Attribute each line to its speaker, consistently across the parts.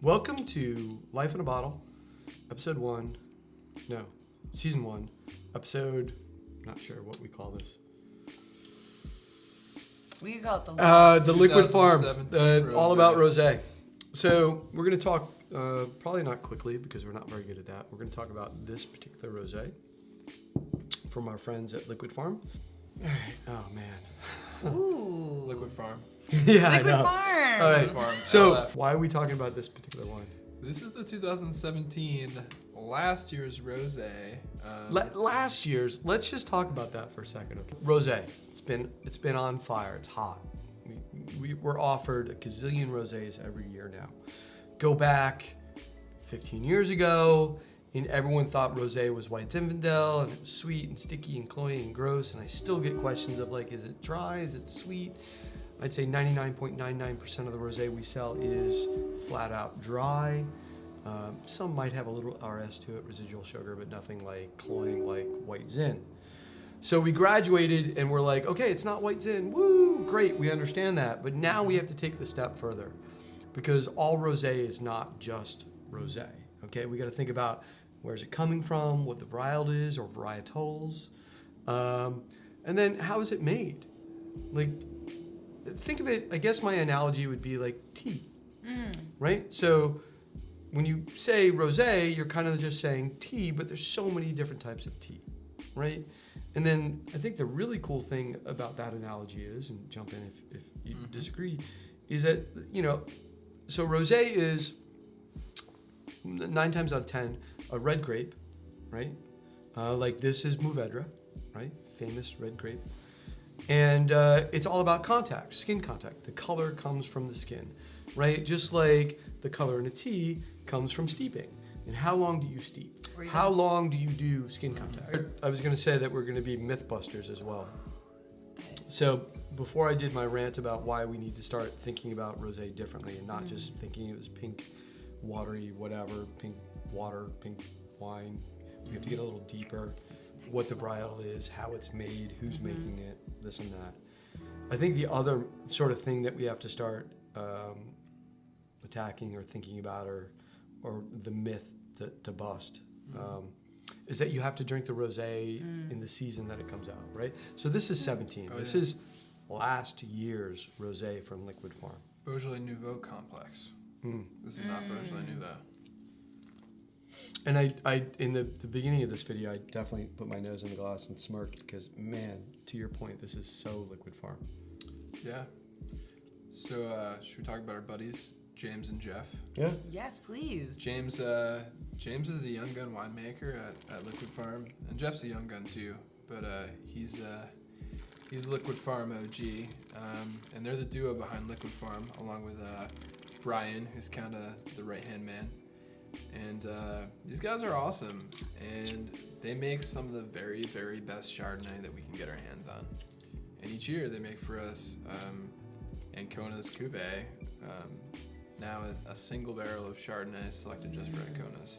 Speaker 1: Welcome to Life in a Bottle, Season 1, episode, not sure what we call this.
Speaker 2: We call it the
Speaker 1: Liquid Farm, all about rosé.
Speaker 3: Rosé.
Speaker 1: So we're going to talk, probably not quickly because we're not very good at that. We're going to talk about this particular rosé from our friends at Liquid Farm. All right. Oh, man.
Speaker 2: Ooh.
Speaker 3: Liquid Farm.
Speaker 1: Yeah,
Speaker 2: Liquid
Speaker 1: I know.
Speaker 2: Farm.
Speaker 1: All right.
Speaker 3: Farm.
Speaker 1: So
Speaker 3: LF.
Speaker 1: why are we talking about this particular one?
Speaker 3: This is the 2017 last year's rosé.
Speaker 1: Last year's, let's just talk about that for a second. Okay. Rosé, it's been on fire. It's hot. We're offered a gazillion rosés every year now. Go back 15 years ago, and everyone thought rosé was white Zinfandel, and it was sweet and sticky and cloying and gross. And I still get questions of like, is it dry? Is it sweet? I'd say 99.99% of the rosé we sell is flat out dry. Some might have a little RS to it, residual sugar, but nothing like cloying like white Zin. So we graduated and we're like, okay, it's not white Zin. Woo, great, we understand that. But now we have to take the step further because all rosé is not just rosé. Okay, we got to think about where's it coming from, what the varietal is or varietals, and then how is it made? Like, think of it, I guess my analogy would be like tea, right? So when you say rosé, you're kind of just saying tea, but there's so many different types of tea, right? And then I think the really cool thing about that analogy is, and jump in if you disagree, is that, so rosé is 9 times out of 10 a red grape, right? Like this is Mourvedre, right? Famous red grape. And it's all about contact, skin contact. The color comes from the skin, right? Just like the color in a tea comes from steeping. And how long do you steep? How long do you do skin contact? I was going to say that we're going to be myth busters as well. So before I did my rant about why we need to start thinking about rosé differently and not just thinking it was pink, watery, whatever, pink water, pink wine, we have to get a little deeper. What the varietal is, how it's made, who's making it, this and that. I think the other sort of thing that we have to start attacking or thinking about or the myth to bust is that you have to drink the rosé in the season that it comes out, right? So this is 17. This is last year's rosé from Liquid Farm.
Speaker 3: Beaujolais Nouveau complex. This is not Beaujolais Nouveau.
Speaker 1: And I in the beginning of this video, I definitely put my nose in the glass and smirked because, man, to your point, this is so Liquid Farm.
Speaker 3: Yeah. So should we talk about our buddies, James and Jeff?
Speaker 1: Yeah.
Speaker 2: Yes, please.
Speaker 3: James is the young gun winemaker at Liquid Farm, and Jeff's a young gun too, but he's Liquid Farm OG, and they're the duo behind Liquid Farm, along with Brian, who's kind of the right-hand man. And these guys are awesome, and they make some of the very, very best Chardonnay that we can get our hands on. And each year they make for us Ancona's Cuvée, now a single barrel of Chardonnay selected just for Ancona's.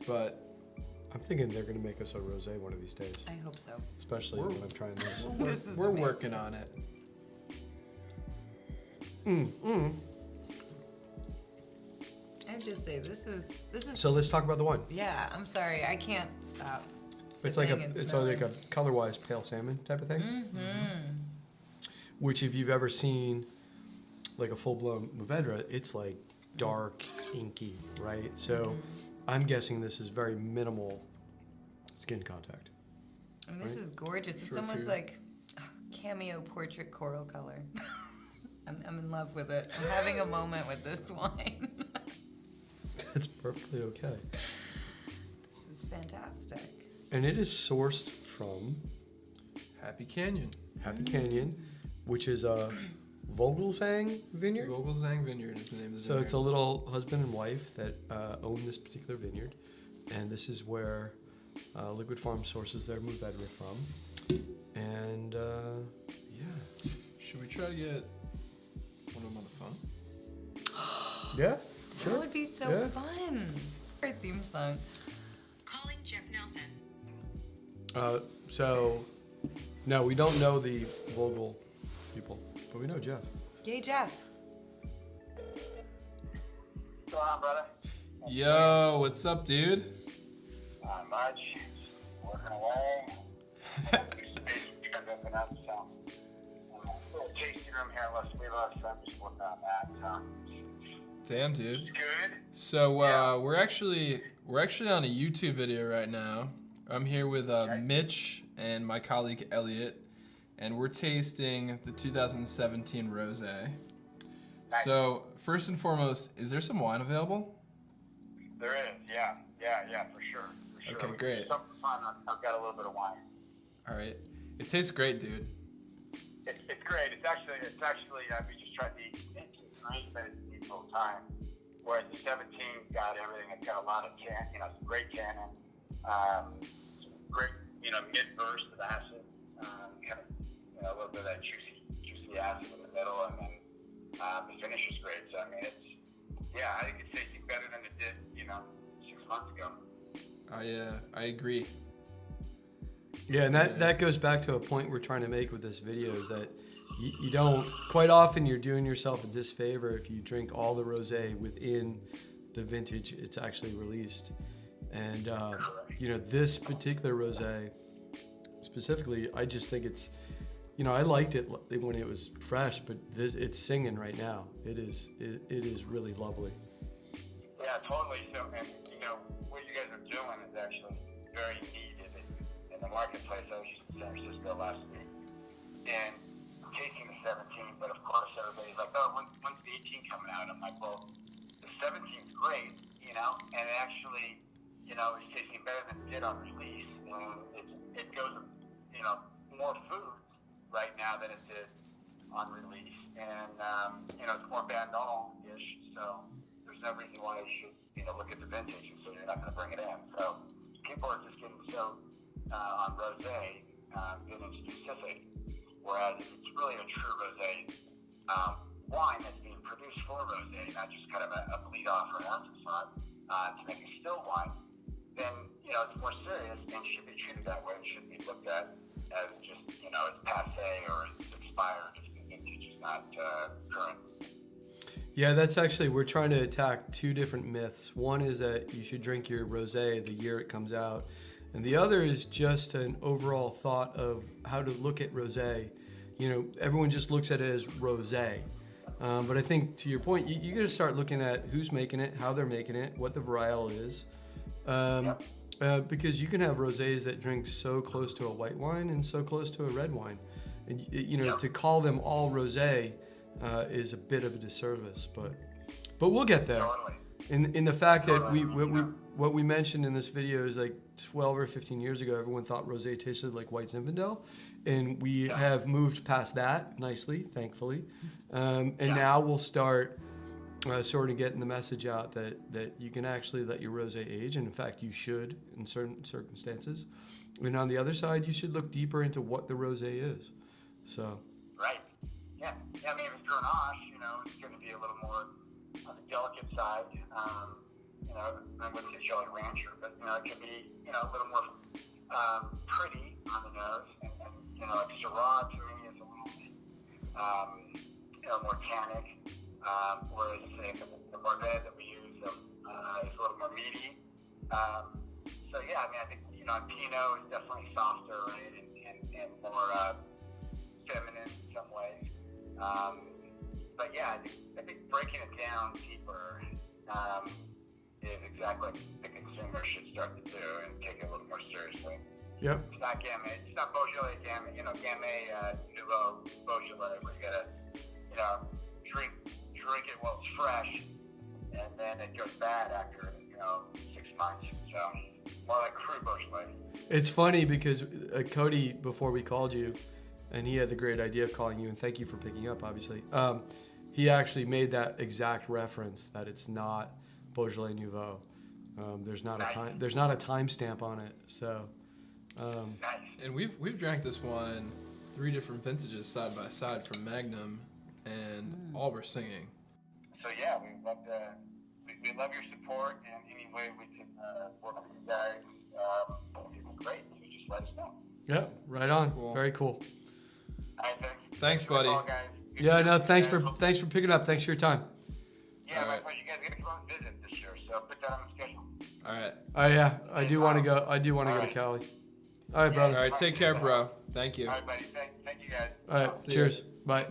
Speaker 3: But
Speaker 1: I'm thinking they're going to make us a rosé one of these days,
Speaker 2: I hope so.
Speaker 1: especially when I'm trying this.
Speaker 3: we're
Speaker 2: amazing.
Speaker 3: working on it.
Speaker 2: I have to say, this is.
Speaker 1: So let's talk about the one.
Speaker 2: Yeah, I'm sorry, I can't stop.
Speaker 1: It's like
Speaker 2: sipping and
Speaker 1: it's
Speaker 2: smelling.
Speaker 1: like a color-wise pale salmon type of thing. Which, if you've ever seen like a full-blown Mourvedre, it's like dark, inky, right? So I'm guessing this is very minimal skin contact.
Speaker 2: And this
Speaker 1: right?
Speaker 2: is gorgeous. It's
Speaker 3: Short
Speaker 2: almost
Speaker 3: period.
Speaker 2: like cameo portrait coral color. I'm in love with it. I'm having a moment with this wine.
Speaker 1: It's perfectly okay.
Speaker 2: This is fantastic.
Speaker 1: And it is sourced from
Speaker 3: Happy Canyon.
Speaker 1: Happy Canyon, which is a Vogelsang vineyard.
Speaker 3: Vogelsang Vineyard is the name of the
Speaker 1: So
Speaker 3: vineyard.
Speaker 1: it's a little husband and wife that own this particular vineyard, and this is where Liquid Farm sources their Mourvedre from. And yeah,
Speaker 3: Should we try to get one of them on the phone?
Speaker 1: yeah, sure.
Speaker 2: That would be so
Speaker 1: Yeah.
Speaker 2: fun. Our theme song.
Speaker 4: Calling Jeff Nelson.
Speaker 1: So, no, we don't know the Vogel people, but we know Jeff.
Speaker 2: Yay, Jeff.
Speaker 5: going on, brother?
Speaker 3: Yo, what's up, dude?
Speaker 5: Not much. Working away. Space turned open up, so. Little tasting room here in Los Feliz, so I'm just working on that. So.
Speaker 3: Damn, dude.
Speaker 5: It's good.
Speaker 3: So
Speaker 5: Yeah.
Speaker 3: we're actually on a YouTube video right now. I'm here with Mitch and my colleague Elliot, and we're tasting the 2017 rosé.
Speaker 5: Nice.
Speaker 3: So first and foremost, is there some wine available?
Speaker 5: There is, yeah, for sure.
Speaker 3: Okay, great.
Speaker 5: Something fun. I've got a little bit of wine.
Speaker 3: All right. It tastes great, dude.
Speaker 5: It's great. It's actually. We just tried the 18 but it needs a little time. Whereas the 17 got everything. It's got a lot of some great tannin, some great, mid-burst of acid, kind of, a little bit of that juicy acid in the middle, and then the finish is great. So I mean, I think it's tasting better than it did, 6 months ago.
Speaker 3: I agree.
Speaker 1: Yeah, and that goes back to a point we're trying to make with this video is that you don't, quite often you're doing yourself a disfavor if you drink all the rosé within the vintage it's actually released. And, this particular rosé specifically, I just think it's, I liked it when it was fresh, but it's singing right now. It is really lovely.
Speaker 5: Yeah, totally. So, and what you guys are doing is actually very needed in the marketplace. I was just in San Francisco last week and tasting the 17, but of course everybody's like, oh, when's the 18 coming out? I'm like, well, the 17's great, and it actually, it's tasting better than it did on release. And it goes, more food right now than it did on release. And, it's more Bandol-ish, so there's no reason why you should, look at the vintage and say you're not going to bring it in. So people are just getting so on rosé, getting specific, whereas it's really a true rosé wine that's being produced for rosé, not just kind of a bleed off or an afterthought to make a still wine. Then it's more serious and should be treated that way. It shouldn't be looked at as just it's passé or it's expired if the vintage is not current.
Speaker 1: Yeah, that's actually, we're trying to attack two different myths. One is that you should drink your rosé the year it comes out. And the other is just an overall thought of how to look at rosé. Everyone just looks at it as rosé. But I think to your point, you got to start looking at who's making it, how they're making it, what the varietal is. Because you can have rosés that drink so close to a white wine and so close to a red wine. And, to call them all rosé is a bit of a disservice, but we'll get there. In the fact that what we mentioned in this video is like 12 or 15 years ago, everyone thought rosé tasted like white Zinfandel, and we have moved past that nicely, thankfully. Now we'll start sort of getting the message out that you can actually let your rosé age, and in fact you should in certain circumstances. And on the other side, you should look deeper into what the rosé is. So.
Speaker 5: Right. Yeah. I mean, if it's Grenache, it's going to be a little more on the delicate side. I wouldn't say Jolly Rancher, but it can be a little more pretty on the nose, and like Syrah to me is a little bit more tannic, whereas say the Bordeaux that we use is a little more meaty. So yeah, I think Pinot is definitely softer, right, and more feminine in some ways. But yeah, I think breaking it down deeper is exactly what the consumer should start to do and take it a little more seriously.
Speaker 1: Yep.
Speaker 5: It's not Gamay. It's not Beaujolais Gamay. Gamay Nouveau Beaujolais, where you gotta, drink it while it's fresh, and then it goes bad after 6 months. So more like cru Beaujolais.
Speaker 1: It's funny because Cody, before we called you, and he had the great idea of calling you, and thank you for picking up, obviously. He actually made that exact reference that it's not Beaujolais Nouveau. There's not a timestamp on it. So.
Speaker 5: Nice.
Speaker 3: And we've drank this wine 3 different vintages side by side from Magnum, and all were singing.
Speaker 5: So yeah, we love your support, and any way we can work with you guys, it'd be great. So just let us know.
Speaker 1: Yep, right on.
Speaker 3: Cool.
Speaker 1: Very cool.
Speaker 5: All right,
Speaker 3: Thanks, buddy.
Speaker 5: Call, guys.
Speaker 1: Yeah, no, thanks for picking up. Thanks for your time.
Speaker 5: Yeah, my pleasure. You guys gotta come out and visit.
Speaker 3: All right.
Speaker 1: Oh yeah, I do want to go. I do want to go to Cali. All right, brother.
Speaker 3: All right. Take care, bro. Thank you.
Speaker 5: All right, buddy. Thank you guys.
Speaker 1: All right,
Speaker 3: See ya.
Speaker 1: cheers. Bye.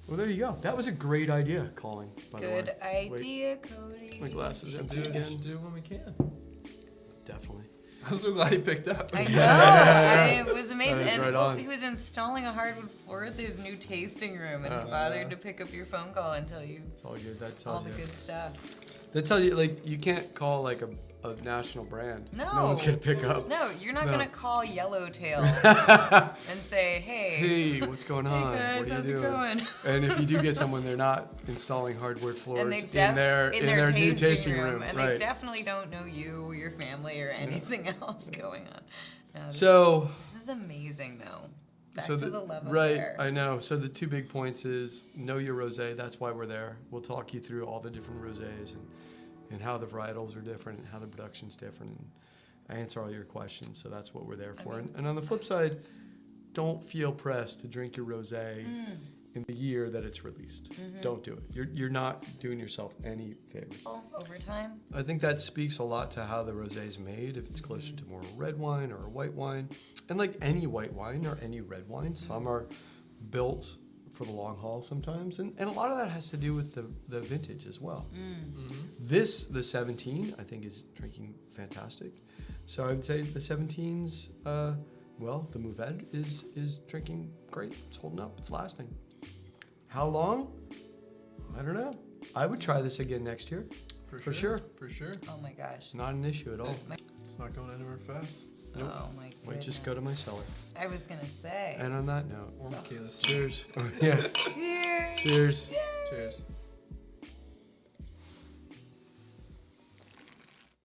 Speaker 1: Well, there you go. That was a great idea, calling. By
Speaker 2: Good
Speaker 1: the way. Wait,
Speaker 2: idea, Cody.
Speaker 1: my glasses
Speaker 3: Should
Speaker 1: empty
Speaker 3: do,
Speaker 1: again.
Speaker 3: should do it when we can.
Speaker 1: Definitely.
Speaker 3: I'm so glad he picked up.
Speaker 2: I know. I was amazed.
Speaker 1: That is
Speaker 2: And
Speaker 1: right on.
Speaker 2: he was installing a hardwood floor at his new tasting room, and he bothered to pick up your phone call and tell you
Speaker 1: It's all good. That
Speaker 2: all
Speaker 1: tells
Speaker 2: the
Speaker 1: you.
Speaker 2: good stuff.
Speaker 1: That tells you like you can't call like a national brand.
Speaker 2: No.
Speaker 1: No one's gonna pick up.
Speaker 2: No, you're not
Speaker 1: No.
Speaker 2: gonna call Yellowtail and say, "Hey,
Speaker 1: Hey, what's going
Speaker 2: hey
Speaker 1: on?
Speaker 2: guys,
Speaker 1: what are
Speaker 2: how's
Speaker 1: you
Speaker 2: it
Speaker 1: doing?
Speaker 2: going?"
Speaker 1: And if you do get someone, they're not installing hardwood floors
Speaker 2: And they
Speaker 1: in their new tasting room,
Speaker 2: and
Speaker 1: right?
Speaker 2: they definitely don't know you or your family or anything else going on. No,
Speaker 1: So,
Speaker 2: this is amazing, though. Back
Speaker 1: so
Speaker 2: to the love
Speaker 1: right,
Speaker 2: affair.
Speaker 1: I know. So the two big points is know your rosé. That's why we're there. We'll talk you through all the different rosés and how the varietals are different and how the production's different and answer all your questions. So that's what we're there for. And on the flip side, don't feel pressed to drink your rosé in the year that it's released. Don't do it. You're not doing yourself any favors.
Speaker 2: Over time.
Speaker 1: I think that speaks a lot to how the rosé is made. If it's closer to more red wine or a white wine, and like any white wine or any red wine, some are built for the long haul sometimes, and a lot of that has to do with the vintage as well. The 17, I think, is drinking fantastic. So I would say the 17s, well, the Mourvèdre is drinking great. It's holding up. It's lasting. How long? I don't know. I would try this again next year. For sure.
Speaker 3: For sure.
Speaker 2: Oh my gosh.
Speaker 1: It's not an issue at all.
Speaker 3: It's not going anywhere fast.
Speaker 1: Nope.
Speaker 2: Oh my goodness.
Speaker 1: Might just go to my cellar.
Speaker 2: I was gonna say.
Speaker 1: And on that note,
Speaker 3: Or Michaela's.
Speaker 1: cheers. Yeah.
Speaker 2: Cheers.
Speaker 1: Cheers.
Speaker 3: Cheers.